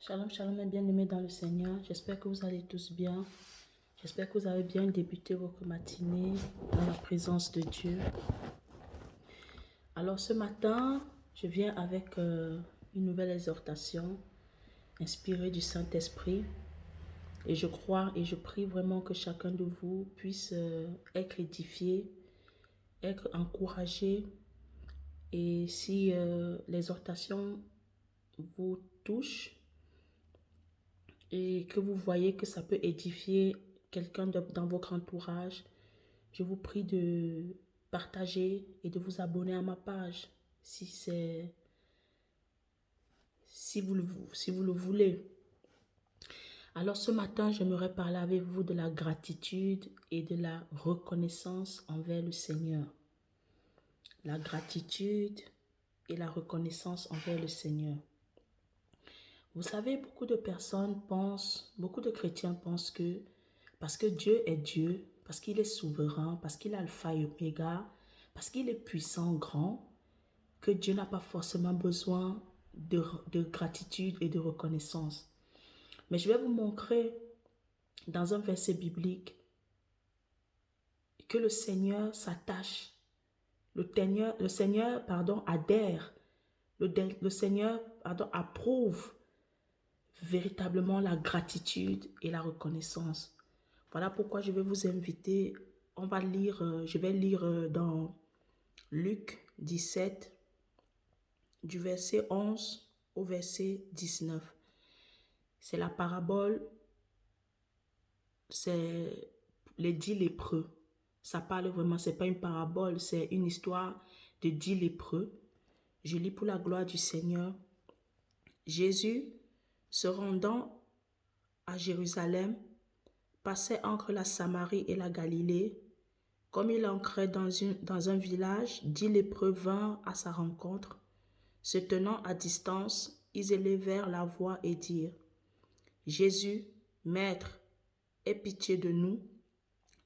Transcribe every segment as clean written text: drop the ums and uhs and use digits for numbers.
Shalom, shalom, mes bien-aimés dans le Seigneur. J'espère que vous allez tous bien. J'espère que vous avez bien débuté votre matinée dans la présence de Dieu. Alors ce matin, je viens avec une nouvelle exhortation inspirée du Saint-Esprit. Et je crois et je prie vraiment que chacun de vous puisse être édifié, être encouragé. Et si l'exhortation vous touche, et que vous voyez que ça peut édifier quelqu'un dans votre entourage, je vous prie de partager et de vous abonner à ma page si vous le voulez. Alors ce matin, j'aimerais parler avec vous de la gratitude et de la reconnaissance envers le Seigneur. La gratitude et la reconnaissance envers le Seigneur. Vous savez, beaucoup de chrétiens pensent que parce que Dieu est Dieu, parce qu'il est souverain, parce qu'il est alpha et oméga, parce qu'il est puissant, grand, que Dieu n'a pas forcément besoin de gratitude et de reconnaissance. Mais je vais vous montrer dans un verset biblique que le Seigneur s'attache, le Seigneur adhère, le Seigneur approuve véritablement la gratitude et la reconnaissance. Voilà pourquoi je vais vous inviter, je vais lire dans Luc 17, du verset 11 au verset 19. C'est la parabole, c'est les 10 lépreux. Ça parle vraiment, c'est pas une parabole, c'est une histoire de 10 lépreux. Je lis pour la gloire du Seigneur. Jésus, se rendant à Jérusalem, passait entre la Samarie et la Galilée. Comme il entrait dans un village, 10 lépreux vinrent à sa rencontre. Se tenant à distance, ils élevèrent la voix et dirent: Jésus, Maître, aie pitié de nous.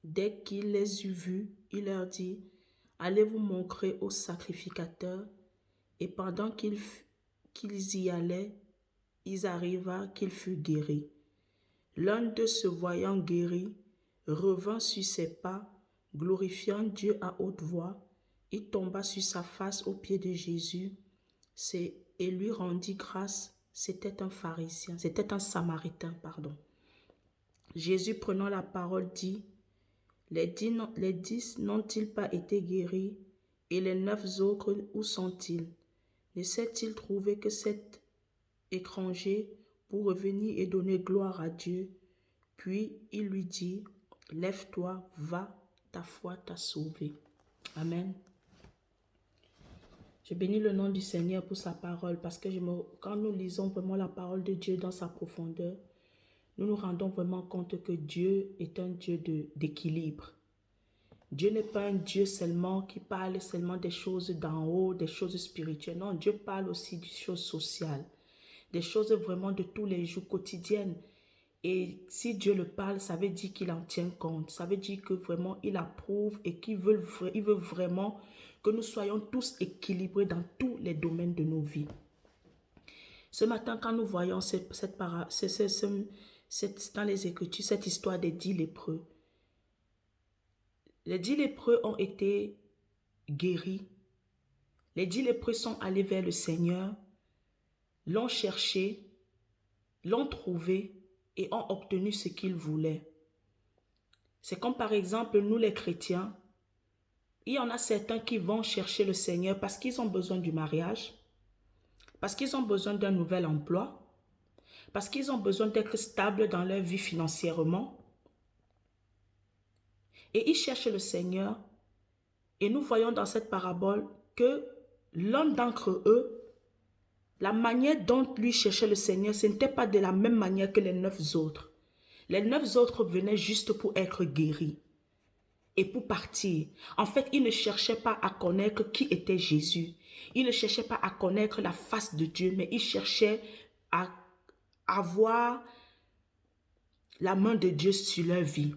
Dès qu'il les eut vus, il leur dit: Allez vous montrer au sacrificateur. Et pendant qu'ils y allaient, il arriva qu'il fut guéri. L'un d'eux, se voyant guéri, revint sur ses pas, glorifiant Dieu à haute voix. Il tomba sur sa face aux pieds de Jésus et lui rendit grâce. C'était un Samaritain, pardon. Jésus, prenant la parole, dit: les 10 n'ont-ils pas été guéris? Et les 9 autres, où sont-ils? Ne s'est-il trouvé que cet étranger pour revenir et donner gloire à Dieu? Puis il lui dit: Lève-toi, va, ta foi t'a sauvé. Amen. Je bénis le nom du Seigneur pour sa parole, parce que quand nous lisons vraiment la parole de Dieu dans sa profondeur, nous nous rendons vraiment compte que Dieu est un Dieu d'équilibre. Dieu n'est pas un Dieu seulement qui parle seulement des choses d'en haut, des choses spirituelles. Non, Dieu parle aussi des choses sociales, des choses vraiment de tous les jours, quotidiennes. Et si Dieu le parle, ça veut dire qu'il en tient compte. Ça veut dire que vraiment il approuve et qu'il veut vraiment que nous soyons tous équilibrés dans tous les domaines de nos vies. Ce matin, quand nous voyons dans les Écritures, cette histoire des 10 lépreux, les 10 lépreux ont été guéris. Les 10 lépreux sont allés vers le Seigneur, l'ont cherché, l'ont trouvé et ont obtenu ce qu'ils voulaient. C'est comme par exemple nous les chrétiens, il y en a certains qui vont chercher le Seigneur parce qu'ils ont besoin du mariage, parce qu'ils ont besoin d'un nouvel emploi, parce qu'ils ont besoin d'être stables dans leur vie financièrement. Et ils cherchent le Seigneur. Et nous voyons dans cette parabole que l'un d'entre eux, la manière dont lui cherchait le Seigneur, ce n'était pas de la même manière que les 9 autres. Les 9 autres venaient juste pour être guéris et pour partir. En fait, ils ne cherchaient pas à connaître qui était Jésus. Ils ne cherchaient pas à connaître la face de Dieu, mais ils cherchaient à avoir la main de Dieu sur leur vie.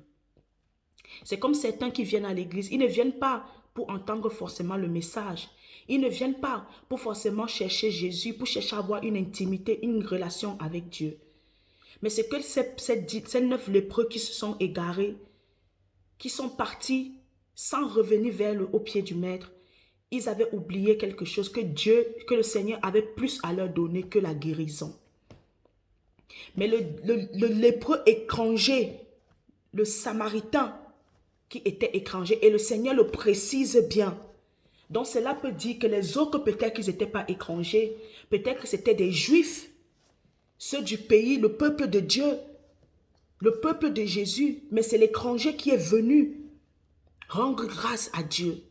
C'est comme certains qui viennent à l'église. Ils ne viennent pas pour entendre forcément le message. Ils ne viennent pas pour forcément chercher Jésus, pour chercher à avoir une intimité, une relation avec Dieu. Mais c'est que ces 9 lépreux qui se sont égarés, qui sont partis sans revenir au pied du maître, ils avaient oublié quelque chose, que le Seigneur avait plus à leur donner que la guérison. Mais le lépreux étranger, le Samaritain qui était étranger, et le Seigneur le précise bien. Donc cela peut dire que les autres, peut-être qu'ils n'étaient pas étrangers, peut-être que c'était des Juifs, ceux du pays, le peuple de Dieu, le peuple de Jésus, mais c'est l'étranger qui est venu rendre grâce à Dieu.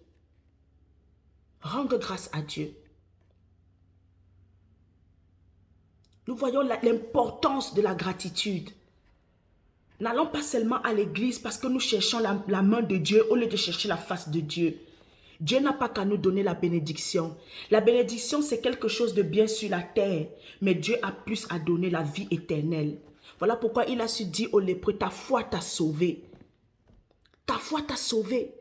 Rendre grâce à Dieu. Nous voyons l'importance de la gratitude. N'allons pas seulement à l'église parce que nous cherchons la main de Dieu au lieu de chercher la face de Dieu. Dieu n'a pas qu'à nous donner la bénédiction. La bénédiction, c'est quelque chose de bien sur la terre. Mais Dieu a plus à donner, la vie éternelle. Voilà pourquoi il a su dire aux lépreux, ta foi t'a sauvé. Ta foi t'a sauvé.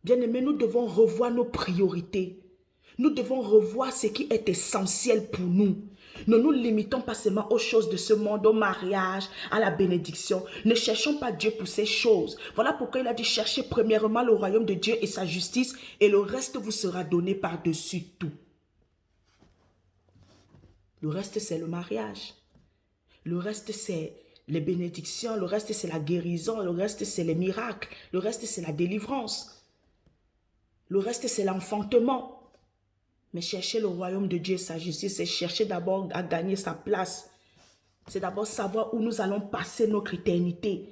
Bien-aimés, nous devons revoir nos priorités. Nous devons revoir ce qui est essentiel pour nous. Ne nous limitons pas seulement aux choses de ce monde, au mariage, à la bénédiction. Ne cherchons pas Dieu pour ces choses. Voilà pourquoi il a dit, cherchez premièrement le royaume de Dieu et sa justice, et le reste vous sera donné par-dessus tout. Le reste, c'est le mariage. Le reste, c'est les bénédictions. Le reste, c'est la guérison. Le reste, c'est les miracles. Le reste, c'est la délivrance. Le reste, c'est l'enfantement. Mais chercher le royaume de Dieu et sa justice, c'est chercher d'abord à gagner sa place. C'est d'abord savoir où nous allons passer notre éternité.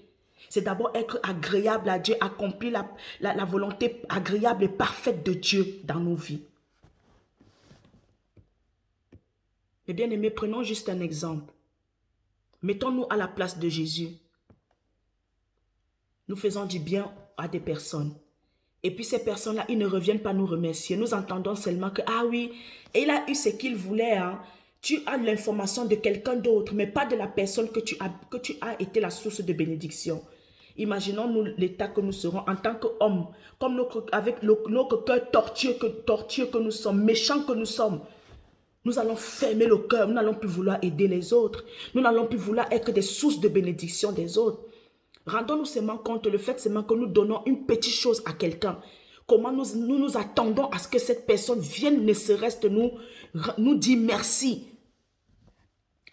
C'est d'abord être agréable à Dieu, accomplir la volonté agréable et parfaite de Dieu dans nos vies. Mais bien aimés, prenons juste un exemple. Mettons-nous à la place de Jésus. Nous faisons du bien à des personnes. Et puis ces personnes-là, ils ne reviennent pas nous remercier. Nous entendons seulement que, ah oui, il a eu ce qu'il voulait. Hein. Tu as l'information de quelqu'un d'autre, mais pas de la personne que tu as été la source de bénédiction. Imaginons-nous l'état que nous serons en tant qu'hommes, comme avec notre cœur tortueux que nous sommes, méchants que nous sommes. Nous allons fermer le cœur, nous n'allons plus vouloir aider les autres. Nous n'allons plus vouloir être des sources de bénédiction des autres. Rendons-nous seulement compte le fait seulement que nous donnons une petite chose à quelqu'un. Comment nous attendons à ce que cette personne vienne ne serait-ce que nous dire merci.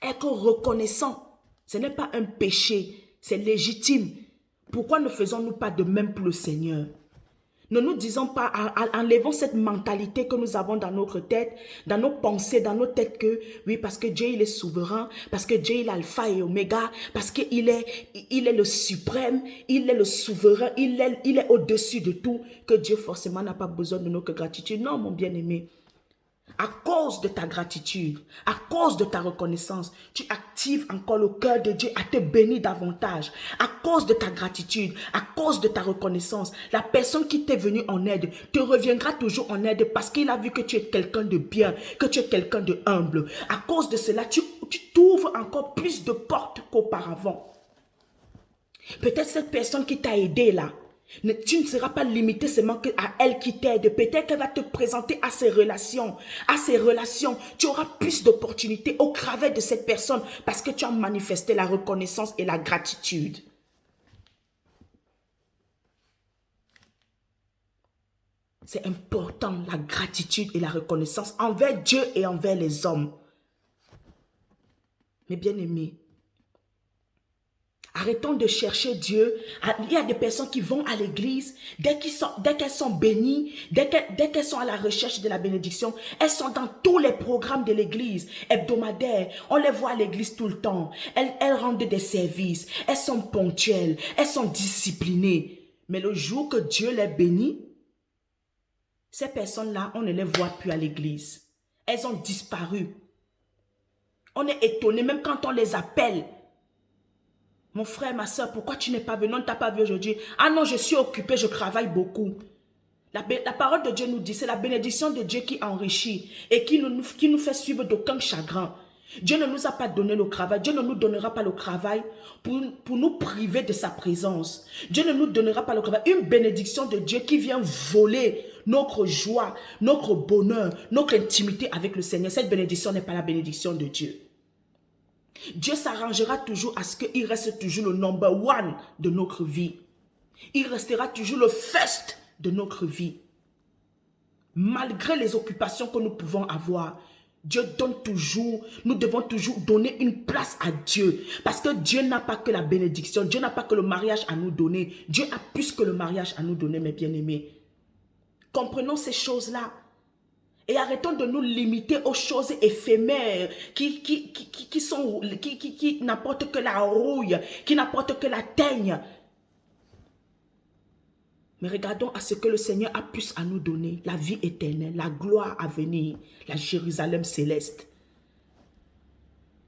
Être reconnaissant, ce n'est pas un péché, c'est légitime. Pourquoi ne faisons-nous pas de même pour le Seigneur? Ne nous disons pas, enlevons cette mentalité que nous avons dans notre tête, dans nos pensées, dans nos têtes que, oui, parce que Dieu, il est souverain, parce que Dieu, il est alpha et oméga, parce qu'il est le suprême, il est le souverain, il est au-dessus de tout, que Dieu forcément n'a pas besoin de notre gratitude. Non, mon bien-aimé. À cause de ta gratitude, à cause de ta reconnaissance, tu actives encore le cœur de Dieu à te bénir davantage. À cause de ta gratitude, à cause de ta reconnaissance, la personne qui t'est venue en aide te reviendra toujours en aide parce qu'il a vu que tu es quelqu'un de bien, que tu es quelqu'un de humble. À cause de cela, tu t'ouvres encore plus de portes qu'auparavant. Peut-être cette personne qui t'a aidé là, tu ne seras pas limité seulement à elle qui t'aide. Peut-être qu'elle va te présenter à ses relations. À ses relations, tu auras plus d'opportunités au travers de cette personne parce que tu as manifesté la reconnaissance et la gratitude. C'est important, la gratitude et la reconnaissance envers Dieu et envers les hommes. Mais bien aimés, arrêtons de chercher Dieu. Il y a des personnes qui vont à l'église, dès qu'elles sont bénies, dès qu'elles sont à la recherche de la bénédiction, elles sont dans tous les programmes de l'église hebdomadaires. On les voit à l'église tout le temps. Elles rendent des services, elles sont ponctuelles, elles sont disciplinées. Mais le jour que Dieu les bénit, ces personnes-là, on ne les voit plus à l'église. Elles ont disparu. On est étonné, même quand on les appelle. Mon frère, ma soeur, pourquoi tu n'es pas venu? On ne t'a pas vu aujourd'hui. Ah non, je suis occupé, je travaille beaucoup. La parole de Dieu nous dit, c'est la bénédiction de Dieu qui enrichit et qui nous fait suivre d'aucun chagrin. Dieu ne nous a pas donné le travail. Dieu ne nous donnera pas le travail pour nous priver de sa présence. Dieu ne nous donnera pas le travail. Une bénédiction de Dieu qui vient voler notre joie, notre bonheur, notre intimité avec le Seigneur, cette bénédiction n'est pas la bénédiction de Dieu. Dieu s'arrangera toujours à ce qu'il reste toujours le number one de notre vie. Il restera toujours le first de notre vie. Malgré les occupations que nous pouvons avoir, Dieu donne toujours, nous devons toujours donner une place à Dieu. Parce que Dieu n'a pas que la bénédiction, Dieu n'a pas que le mariage à nous donner. Dieu a plus que le mariage à nous donner, mes bien-aimés. Comprenons ces choses-là. Et arrêtons de nous limiter aux choses éphémères qui n'apportent que la rouille, qui n'apportent que la teigne. Mais regardons à ce que le Seigneur a plus à nous donner, la vie éternelle, la gloire à venir, la Jérusalem céleste.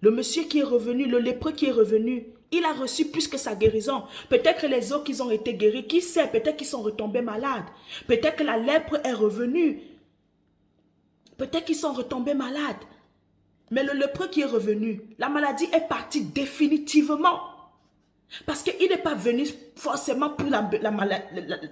Le monsieur qui est revenu, le lépreux qui est revenu, il a reçu plus que sa guérison. Peut-être les autres qui ont été guéris, qui sait, peut-être qu'ils sont retombés malades. Peut-être que la lèpre est revenue. Peut-être qu'ils sont retombés malades. Mais le lépreux qui est revenu, la maladie est partie définitivement. Parce qu'il n'est pas venu forcément pour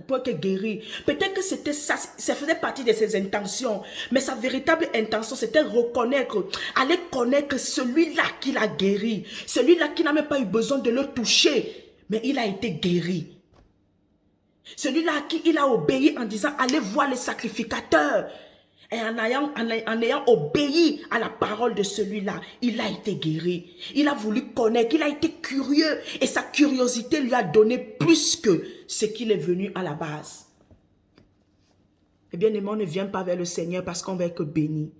pour être guéri. Peut-être que c'était ça, ça faisait partie de ses intentions. Mais sa véritable intention, c'était reconnaître, aller connaître celui-là qui l'a guéri. Celui-là qui n'a même pas eu besoin de le toucher. Mais il a été guéri. Celui-là à qui il a obéi en disant, allez voir les sacrificateurs. Et en ayant obéi à la parole de celui-là, il a été guéri. Il a voulu connaître, il a été curieux. Et sa curiosité lui a donné plus que ce qu'il est venu à la base. Eh bien, on ne vient pas vers le Seigneur parce qu'on va être béni.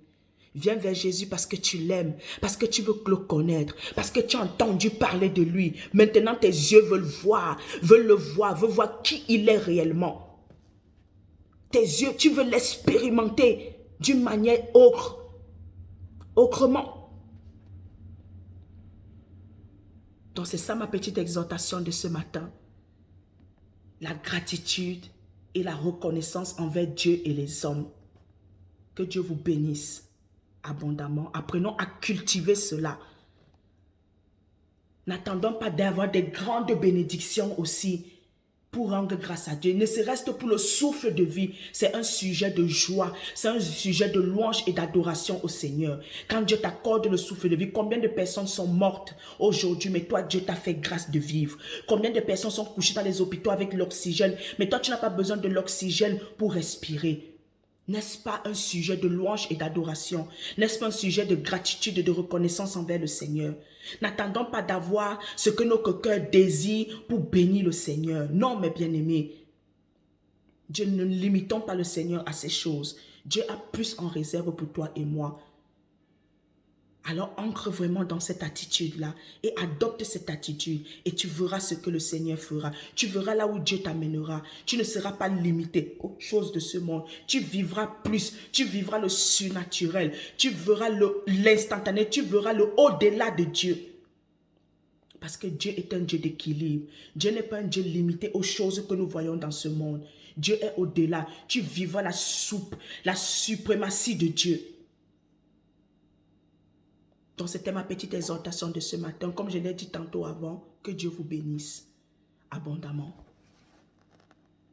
Viens vers Jésus parce que tu l'aimes, parce que tu veux le connaître, parce que tu as entendu parler de lui. Maintenant, tes yeux veulent le voir, veulent voir qui il est réellement. Tes yeux, tu veux l'expérimenter d'une manière autrement. Donc c'est ça ma petite exhortation de ce matin. La gratitude et la reconnaissance envers Dieu et les hommes. Que Dieu vous bénisse abondamment. Apprenons à cultiver cela. N'attendons pas d'avoir des grandes bénédictions aussi pour rendre grâce à Dieu. Ne serait-ce que pour le souffle de vie, c'est un sujet de joie, c'est un sujet de louange et d'adoration au Seigneur. Quand Dieu t'accorde le souffle de vie, combien de personnes sont mortes aujourd'hui, mais toi, Dieu t'a fait grâce de vivre. Combien de personnes sont couchées dans les hôpitaux avec l'oxygène, mais toi, tu n'as pas besoin de l'oxygène pour respirer. N'est-ce pas un sujet de louange et d'adoration? N'est-ce pas un sujet de gratitude et de reconnaissance envers le Seigneur? N'attendons pas d'avoir ce que notre cœur désire pour bénir le Seigneur. Non, mes bien-aimés. Dieu, ne limitons pas le Seigneur à ces choses. Dieu a plus en réserve pour toi et moi. Alors ancre vraiment dans cette attitude-là et adopte cette attitude et tu verras ce que le Seigneur fera. Tu verras là où Dieu t'amènera. Tu ne seras pas limité aux choses de ce monde. Tu vivras plus. Tu vivras le surnaturel. Tu verras l'instantané. Tu verras le au-delà de Dieu. Parce que Dieu est un Dieu d'équilibre. Dieu n'est pas un Dieu limité aux choses que nous voyons dans ce monde. Dieu est au-delà. Tu vivras la suprématie de Dieu. Donc, c'était ma petite exhortation de ce matin. Comme je l'ai dit tantôt avant, que Dieu vous bénisse abondamment.